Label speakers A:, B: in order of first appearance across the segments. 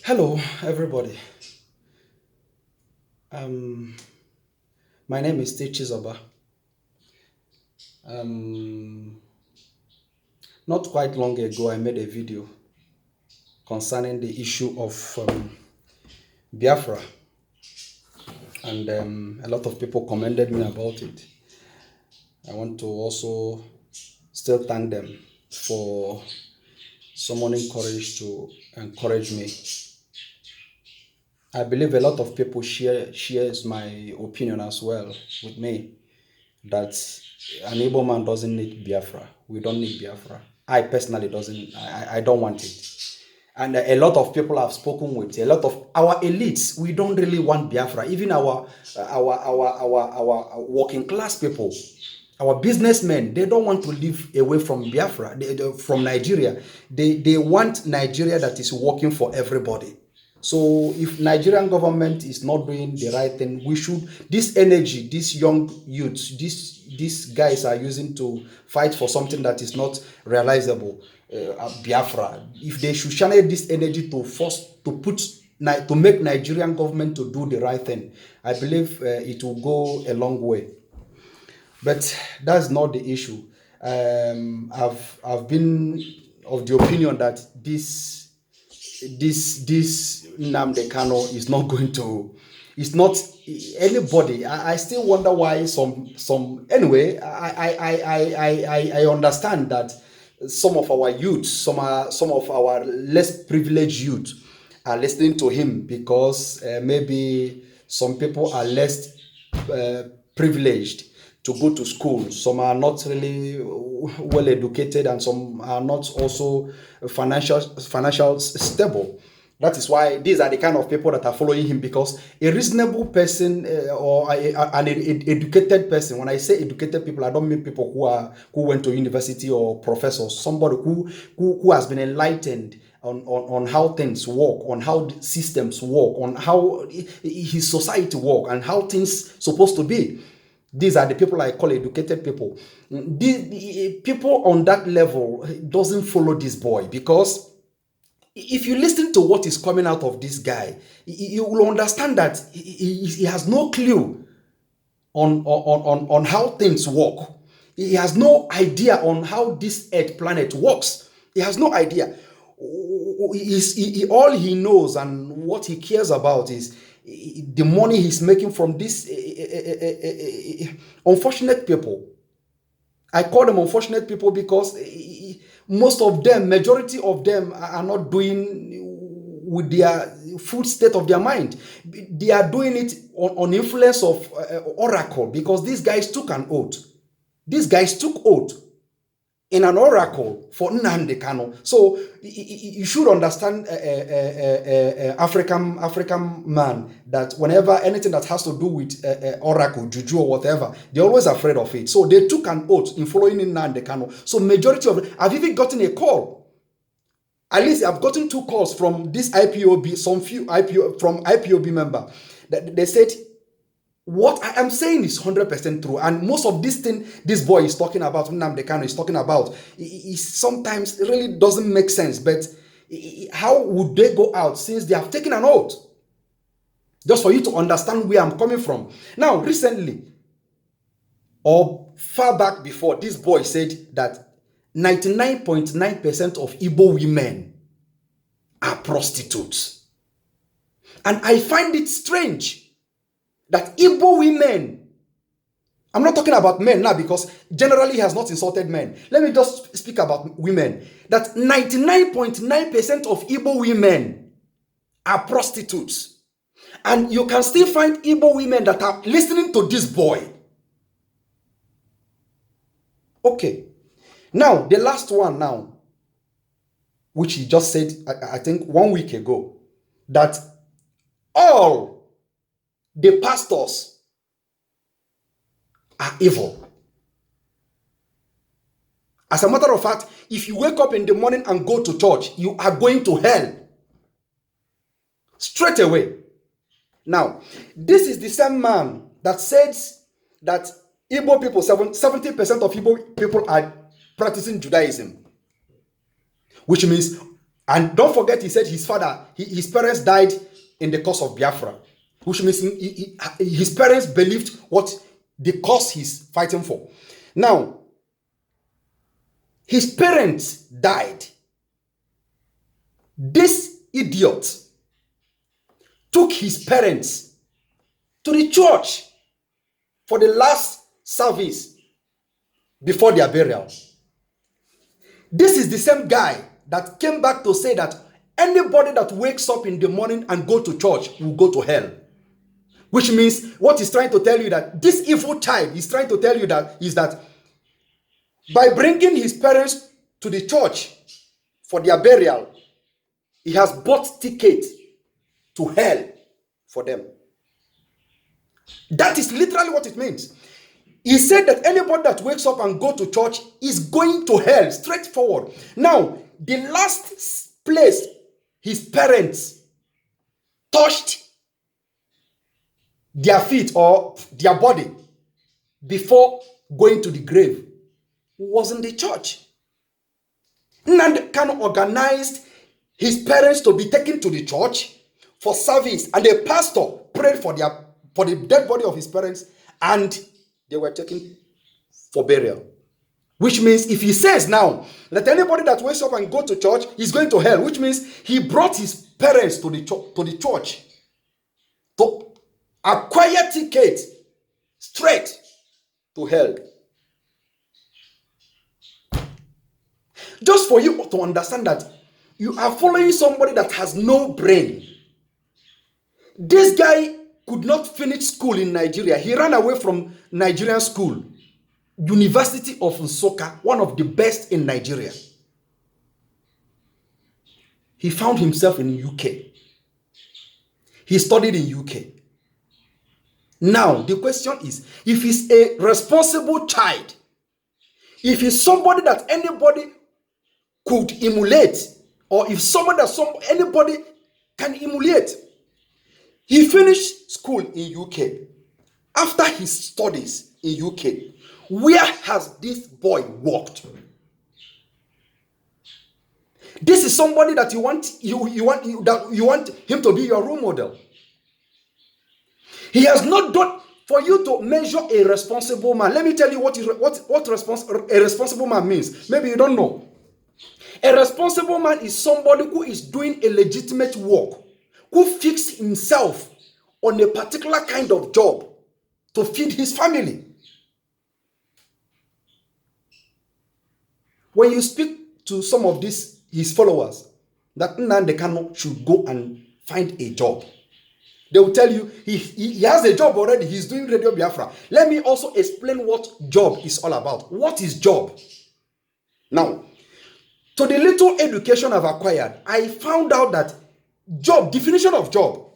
A: Hello, everybody. Um, my name is Chizoba. Um, not quite long ago, I made a video concerning the issue of Biafra, and a lot of people commended me about it. I want to also still thank them for summoning courage to encourage me. I believe a lot of people shares my opinion as well with me that an Igbo man doesn't need Biafra. We don't need Biafra. I personally doesn't. I don't want it. And a lot of people I've spoken with, a lot of our elites, we don't really want Biafra. Even our working class people, our businessmen, they don't want to live away from Biafra, from Nigeria. They want Nigeria that is working for everybody. So if Nigerian government is not doing the right thing, we should, this energy, these young youths, these guys are using to fight for something that is not realizable, Biafra. If they should channel this energy to force, to make Nigerian government to do the right thing, I believe it will go a long way. But that's not the issue. I've been of the opinion that this Nnamdi Kanu is not going to. It's not anybody. I still wonder why some. Anyway, I understand that some of our youth, some of our less privileged youth, are listening to him because maybe some people are less privileged to go to school. Some are not really well educated, and some are not also financial stable. That is why these are the kind of people that are following him, because a reasonable person an educated person, when I say educated people, I don't mean people who went to university or professors, somebody who has been enlightened on how things work, on how systems work, on how his society work, and how things supposed to be. These are the people I call educated people. The people on that level doesn't follow this boy, because if you listen to what is coming out of this guy, you will understand that he has no clue on how things work. He has no idea on how this earth planet works. He has no idea. All he knows and what he cares about is the money he's making from this unfortunate people. I call them unfortunate people because most of them, majority of them, are not doing with their full state of their mind. They are doing it on influence of oracle, because these guys took an oath. These guys took oath in an oracle for Nnamdi Kanu. So you should understand, African man, that whenever anything that has to do with oracle, juju, or whatever, they're always afraid of it. So they took an oath in following Nnamdi Kanu. So majority of them, I've even gotten a call. At least I've gotten 2 calls from this IPOB, some few IPOB member, that they said, what I am saying is 100% true. And most of this thing this boy is talking about, Nnamdi Kanu is talking about, it sometimes really doesn't make sense. But how would they go out since they have taken an oath? Just for you to understand where I'm coming from. Now, recently, or far back before, this boy said that 99.9% of Igbo women are prostitutes. And I find it strange that Igbo women, I'm not talking about men now, because generally he has not insulted men. Let me just speak about women. That 99.9% of Igbo women are prostitutes. And you can still find Igbo women that are listening to this boy. Okay. Now, the last one now, which he just said, I think 1 week ago, that all the pastors are evil. As a matter of fact, if you wake up in the morning and go to church, you are going to hell. Straight away. Now, this is the same man that says that Igbo people, 70% of Igbo people are practicing Judaism. Which means And don't forget, he said his parents died in the cause of Biafra, which means his parents believed what the cause he's fighting for. Now, his parents died. This idiot took his parents to the church for the last service before their burial. This is the same guy that came back to say that anybody that wakes up in the morning and go to church will go to hell. Which means what he's trying to tell you, that this evil child is trying to tell you that is that by bringing his parents to the church for their burial, he has bought ticket to hell for them. That is literally what it means. He said that anybody that wakes up and go to church is going to hell, straightforward. Now, the last place his parents touched their feet or their body before going to the grave was in the church. Nnamdi Kanu organized his parents to be taken to the church for service, and the pastor prayed for the dead body of his parents, and they were taken for burial. Which means if he says now that anybody that wakes up and go to church is going to hell, which means he brought his parents to the church to acquire ticket straight to hell. Just for you to understand that you are following somebody that has no brain. This guy could not finish school in Nigeria. He ran away from Nigerian school, University of Nsukka, one of the best in Nigeria. He found himself in UK. He studied in UK. Now, the question is, if he's a responsible child, if he's somebody that anybody could emulate, or if somebody that anybody can emulate, he finished school in UK. After his studies in UK, where has this boy worked? This is somebody that you want him to be your role model. He has not done. For you to measure a responsible man, let me tell you what a responsible man means. Maybe you don't know. A responsible man is somebody who is doing a legitimate work, who fixed himself on a particular kind of job to feed his family. When you speak to some of his followers, that Nnamdi Kanu should go and find a job, they will tell you he has a job already. He's doing Radio Biafra. Let me also explain what job is all about. What is job? Now, to the little education I've acquired, I found out that job, definition of job.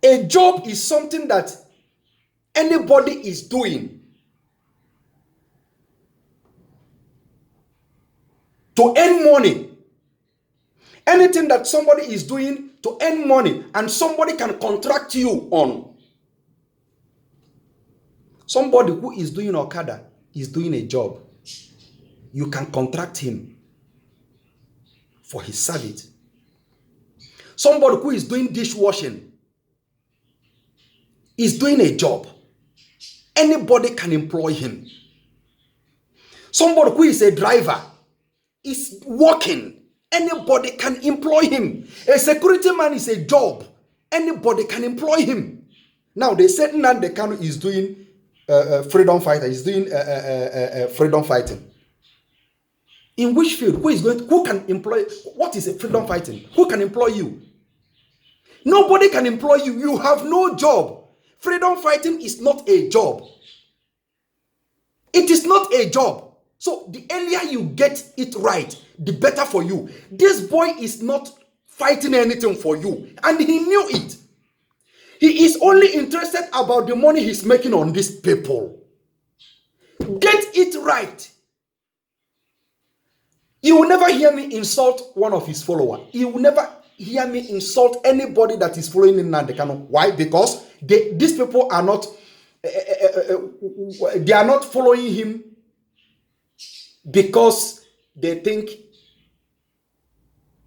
A: A job is something that anybody is doing to earn money. Anything that somebody is doing to earn money and somebody can contract you on. Somebody who is doing Okada is doing a job. You can contract him for his service. Somebody who is doing dishwashing is doing a job. Anybody can employ him. Somebody who is a driver is working. Anybody can employ him. A security man is a job. Anybody can employ him. Now they said Nnamdi Kanu is doing freedom fighter. He's doing freedom fighting. In which field? Who can employ? What is a freedom fighting? Who can employ you? Nobody can employ you. You have no job. Freedom fighting is not a job. It is not a job. So the earlier you get it right, the better for you. This boy is not fighting anything for you, and he knew it. He is only interested about the money he's making on these people. Get it right. You will never hear me insult one of his followers. You will never hear me insult anybody that is following Nnamdi Kanu. Why? Because these people are not, they are not following him because they think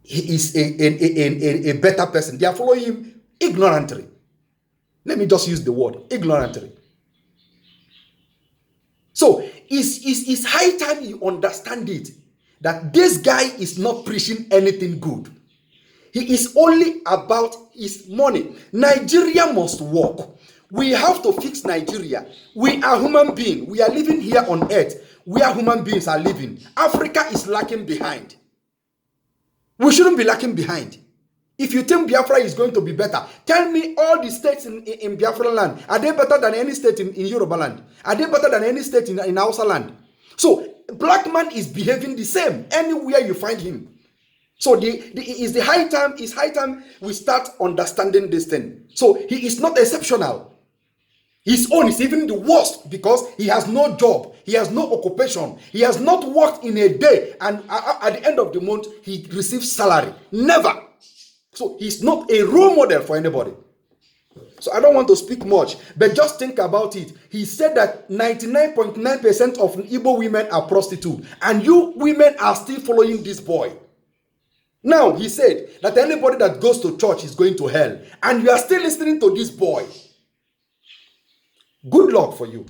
A: he is a better person. They are following him ignorantly. Let me just use the word ignorantly. So it's high time you understand it, that this guy is not preaching anything good. He is only about his money. Nigeria must work. We have to fix Nigeria. We are human beings. We are living here on earth where human beings are living. Africa is lacking behind. We shouldn't be lacking behind. If you think Biafra is going to be better, tell me all the states in Biafra land, are they better than any state in Yoruba land? Are they better than any state in Hausa land? So, black man is behaving the same anywhere you find him. So it's high time we start understanding this thing. So he is not exceptional. His own is even the worst because he has no job, he has no occupation, he has not worked in a day, and at the end of the month he receives salary. Never. So he's not a role model for anybody. So I don't want to speak much, but just think about it. He said that 99.9% of Igbo women are prostitutes, and you women are still following this boy. Now, he said that anybody that goes to church is going to hell. And you are still listening to this boy. Good luck for you.